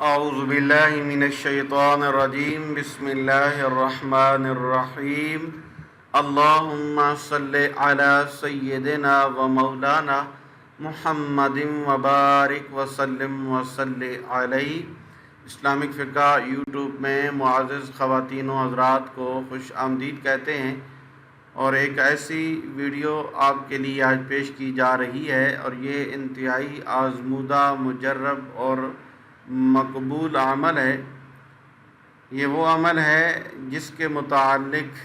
اعوذ باللہ من الشیطان الرجیم بسم اللہ الرحمن الرحیم اللہم صلی علی سیدنا و مولانا محمد وبارک وسلم وصلی علیہ۔ اسلامک فقہ یوٹیوب میں معزز خواتین و حضرات کو خوش آمدید کہتے ہیں، اور ایک ایسی ویڈیو آپ کے لیے آج پیش کی جا رہی ہے، اور یہ انتہائی آزمودہ، مجرب اور مقبول عمل ہے۔ یہ وہ عمل ہے جس کے متعلق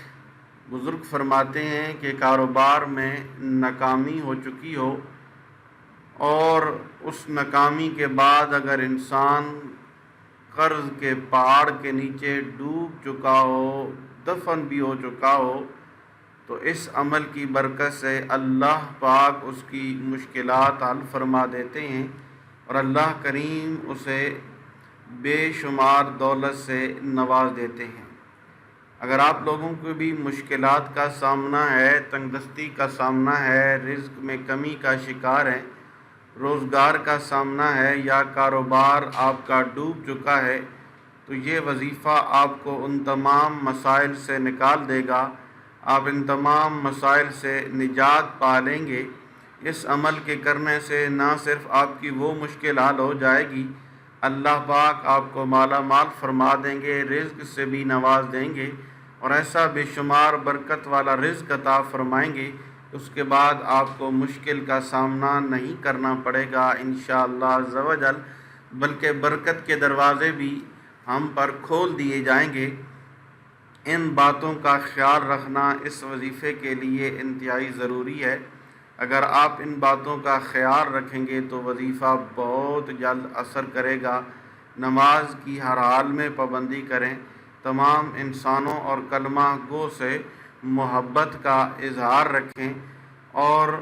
بزرگ فرماتے ہیں کہ کاروبار میں ناکامی ہو چکی ہو، اور اس ناکامی کے بعد اگر انسان قرض کے پہاڑ کے نیچے ڈوب چکا ہو، دفن بھی ہو چکا ہو، تو اس عمل کی برکت سے اللہ پاک اس کی مشکلات حل فرما دیتے ہیں، اور اللہ کریم اسے بے شمار دولت سے نواز دیتے ہیں۔ اگر آپ لوگوں کو بھی مشکلات کا سامنا ہے، تنگ دستی کا سامنا ہے، رزق میں کمی کا شکار ہے، روزگار کا سامنا ہے، یا کاروبار آپ کا ڈوب چکا ہے، تو یہ وظیفہ آپ کو ان تمام مسائل سے نکال دے گا۔ آپ ان تمام مسائل سے نجات پا لیں گے۔ اس عمل کے کرنے سے نہ صرف آپ کی وہ مشکل حل ہو جائے گی، اللہ پاک آپ کو مالا مال فرما دیں گے، رزق سے بھی نواز دیں گے، اور ایسا بے شمار برکت والا رزق عطا فرمائیں گے، اس کے بعد آپ کو مشکل کا سامنا نہیں کرنا پڑے گا انشاءاللہ عز و جل، بلکہ برکت کے دروازے بھی ہم پر کھول دیے جائیں گے۔ ان باتوں کا خیال رکھنا اس وظیفے کے لیے انتہائی ضروری ہے۔ اگر آپ ان باتوں کا خیال رکھیں گے تو وظیفہ بہت جلد اثر کرے گا۔ نماز کی ہر حال میں پابندی کریں، تمام انسانوں اور کلمہ گو سے محبت کا اظہار رکھیں، اور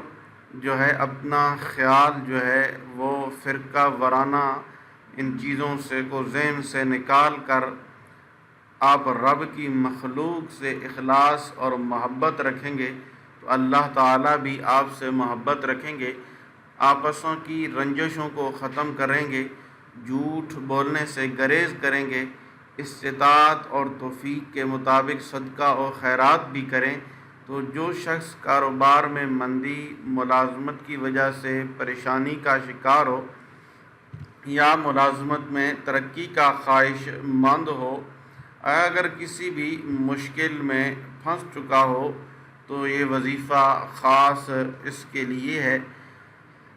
اپنا خیال وہ فرقہ وارانہ ان چیزوں سے کو ذہن سے نکال کر آپ رب کی مخلوق سے اخلاص اور محبت رکھیں گے تو اللہ تعالیٰ بھی آپ سے محبت رکھیں گے۔ آپسوں کی رنجشوں کو ختم کریں گے، جھوٹ بولنے سے گریز کریں گے، استطاعت اور توفیق کے مطابق صدقہ و خیرات بھی کریں۔ تو جو شخص کاروبار میں مندی، ملازمت کی وجہ سے پریشانی کا شکار ہو، یا ملازمت میں ترقی کا خواہش مند ہو، اگر کسی بھی مشکل میں پھنس چکا ہو، تو یہ وظیفہ خاص اس کے لیے ہے۔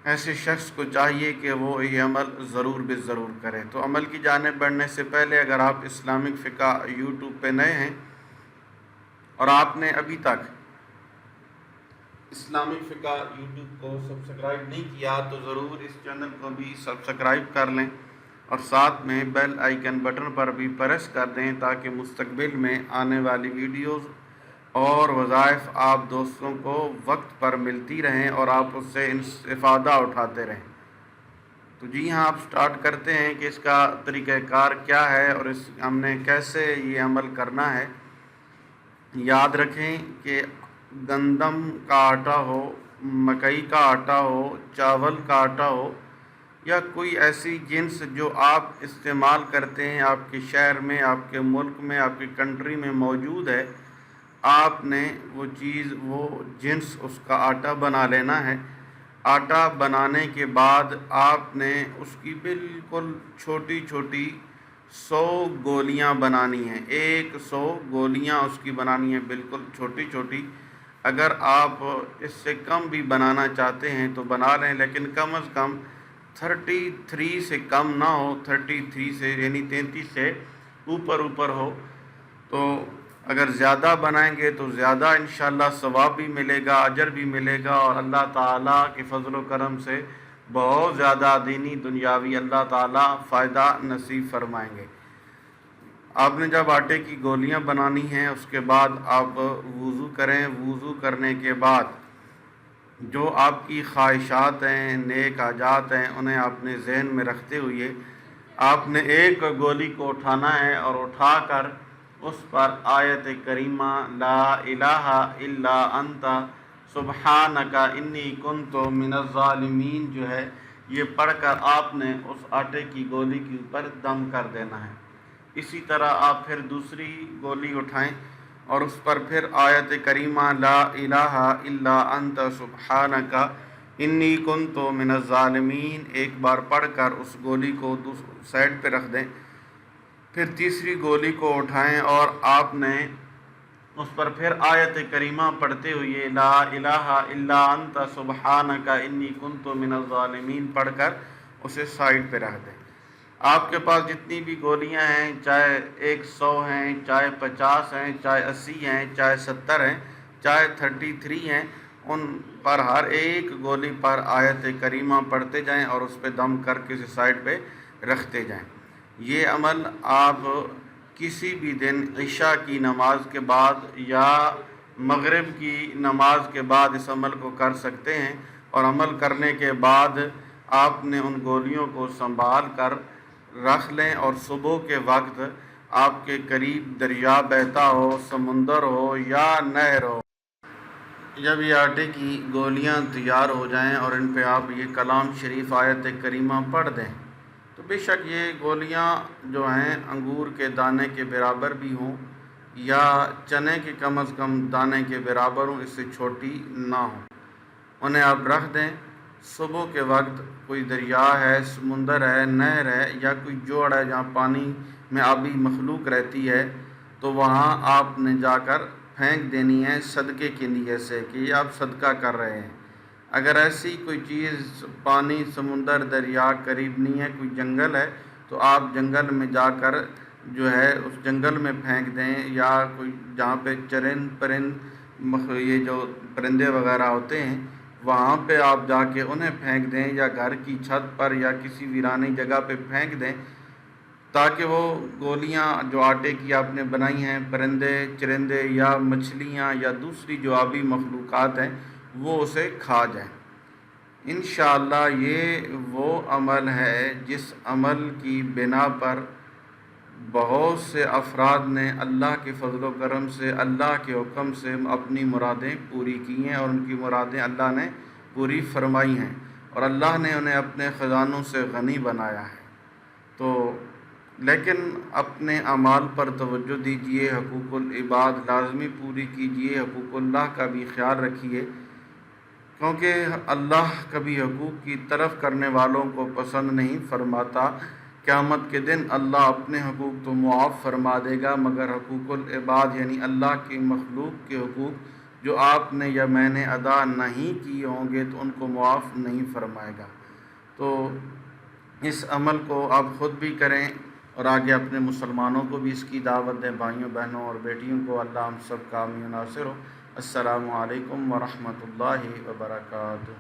ایسے شخص کو چاہیے کہ وہ یہ عمل ضرور بے ضرور کرے۔ تو عمل کی جانب بڑھنے سے پہلے اگر آپ اسلامک فقہ یوٹیوب پہ نئے ہیں اور آپ نے ابھی تک اسلامک فقہ یوٹیوب کو سبسکرائب نہیں کیا تو ضرور اس چینل کو بھی سبسکرائب کر لیں، اور ساتھ میں بیل آئیکن بٹن پر بھی پریس کر دیں تاکہ مستقبل میں آنے والی ویڈیوز اور وظائف آپ دوستوں کو وقت پر ملتی رہیں اور آپ اس سے استفادہ اٹھاتے رہیں۔ تو جی ہاں، آپ سٹارٹ کرتے ہیں کہ اس کا طریقہ کار کیا ہے اور ہم نے کیسے یہ عمل کرنا ہے۔ یاد رکھیں کہ گندم کا آٹا ہو، مکئی کا آٹا ہو، چاول کا آٹا ہو، یا کوئی ایسی جنس جو آپ استعمال کرتے ہیں، آپ کے شہر میں، آپ کے ملک میں، آپ کی کنٹری میں موجود ہے، آپ نے وہ جنس اس کا آٹا بنا لینا ہے۔ آٹا بنانے کے بعد آپ نے اس کی بالکل چھوٹی چھوٹی 100 گولیاں بنانی ہیں، 100 گولیاں اس کی بنانی ہیں، بالکل چھوٹی چھوٹی۔ اگر آپ اس سے کم بھی بنانا چاہتے ہیں تو بنا لیں، لیکن کم از کم 33 سے کم نہ ہو، 33 سے یعنی 33 سے اوپر ہو۔ تو اگر زیادہ بنائیں گے تو زیادہ انشاءاللہ ثواب بھی ملے گا، اجر بھی ملے گا، اور اللہ تعالیٰ کے فضل و کرم سے بہت زیادہ دینی دنیاوی اللہ تعالیٰ فائدہ نصیب فرمائیں گے۔ آپ نے جب آٹے کی گولیاں بنانی ہیں، اس کے بعد آپ وضو کریں۔ وضو کرنے کے بعد جو آپ کی خواہشات ہیں، نیک حاجات ہیں، انہیں آپ نے ذہن میں رکھتے ہوئے آپ نے ایک گولی کو اٹھانا ہے، اور اٹھا کر اس پر آیت کریمہ لا الہ الا انت سبحانک انی کنت من الظالمین یہ پڑھ کر آپ نے اس آٹے کی گولی کے اوپر دم کر دینا ہے۔ اسی طرح آپ پھر دوسری گولی اٹھائیں اور اس پر پھر آیت کریمہ لا الہ الا انت سبحانک انی کنت من الظالمین ایک بار پڑھ کر اس گولی کو سائڈ پہ رکھ دیں۔ پھر تیسری گولی کو اٹھائیں اور آپ نے اس پر پھر آیت کریمہ پڑھتے ہوئے لا الہ الا انت سبحانک انی کنت من الظالمین پڑھ کر اسے سائڈ پہ رکھ دیں۔ آپ کے پاس جتنی بھی گولیاں ہیں، چاہے 100 ہیں، چاہے 50 ہیں، چاہے 80 ہیں، چاہے 70 ہیں، چاہے 33 ہیں، ان پر ہر ایک گولی پر آیت کریمہ پڑھتے جائیں اور اس پہ دم کر کے اسے سائڈ پہ رکھتے جائیں۔ یہ عمل آپ کسی بھی دن عشاء کی نماز کے بعد یا مغرب کی نماز کے بعد اس عمل کو کر سکتے ہیں، اور عمل کرنے کے بعد آپ نے ان گولیوں کو سنبھال کر رکھ لیں، اور صبح کے وقت آپ کے قریب دریا بہتا ہو، سمندر ہو یا نہر ہو، جب یہ آٹے کی گولیاں تیار ہو جائیں اور ان پہ آپ یہ کلام شریف آیت کریمہ پڑھ دیں، تو بے شک یہ گولیاں جو ہیں انگور کے دانے کے برابر بھی ہوں یا چنے کے کم از کم دانے کے برابر ہوں، اس سے چھوٹی نہ ہوں، انہیں آپ رکھ دیں۔ صبح کے وقت کوئی دریا ہے، سمندر ہے، نہر ہے یا کوئی جوڑ ہے جہاں پانی میں آبی مخلوق رہتی ہے، تو وہاں آپ نے جا کر پھینک دینی ہے صدقے کے لیے سے کہ یہ آپ صدقہ کر رہے ہیں۔ اگر ایسی کوئی چیز پانی، سمندر، دریا قریب نہیں ہے، کوئی جنگل ہے، تو آپ جنگل میں جا کر جو ہے اس جنگل میں پھینک دیں، یا کوئی جہاں پہ چرند پرند یہ جو پرندے وغیرہ ہوتے ہیں وہاں پہ آپ جا کے انہیں پھینک دیں، یا گھر کی چھت پر یا کسی ویرانی جگہ پہ پھینک دیں، تاکہ وہ گولیاں جو آٹے کی آپ نے بنائی ہیں پرندے چرندے یا مچھلیاں یا دوسری جو آبی مخلوقات ہیں وہ اسے کھا جائیں۔ انشاءاللہ یہ وہ عمل ہے جس عمل کی بنا پر بہت سے افراد نے اللہ کے فضل و کرم سے، اللہ کے حکم سے اپنی مرادیں پوری کی ہیں، اور ان کی مرادیں اللہ نے پوری فرمائی ہیں، اور اللہ نے انہیں اپنے خزانوں سے غنی بنایا ہے۔ تو لیکن اپنے اعمال پر توجہ دیجیے، حقوق العباد لازمی پوری کیجیے، حقوق اللہ کا بھی خیال رکھیے، کیونکہ اللہ کبھی حقوق کی طرف کرنے والوں کو پسند نہیں فرماتا۔ قیامت کے دن اللہ اپنے حقوق تو معاف فرما دے گا، مگر حقوق العباد یعنی اللہ کی مخلوق کے حقوق جو آپ نے یا میں نے ادا نہیں کیے ہوں گے تو ان کو معاف نہیں فرمائے گا۔ تو اس عمل کو آپ خود بھی کریں اور آگے اپنے مسلمانوں کو بھی اس کی دعوت دیں، بھائیوں بہنوں اور بیٹیوں کو۔ اللہ ہم سب کا حامی و ناصر ہو۔ السلام علیکم ورحمۃ اللہ وبرکاتہ۔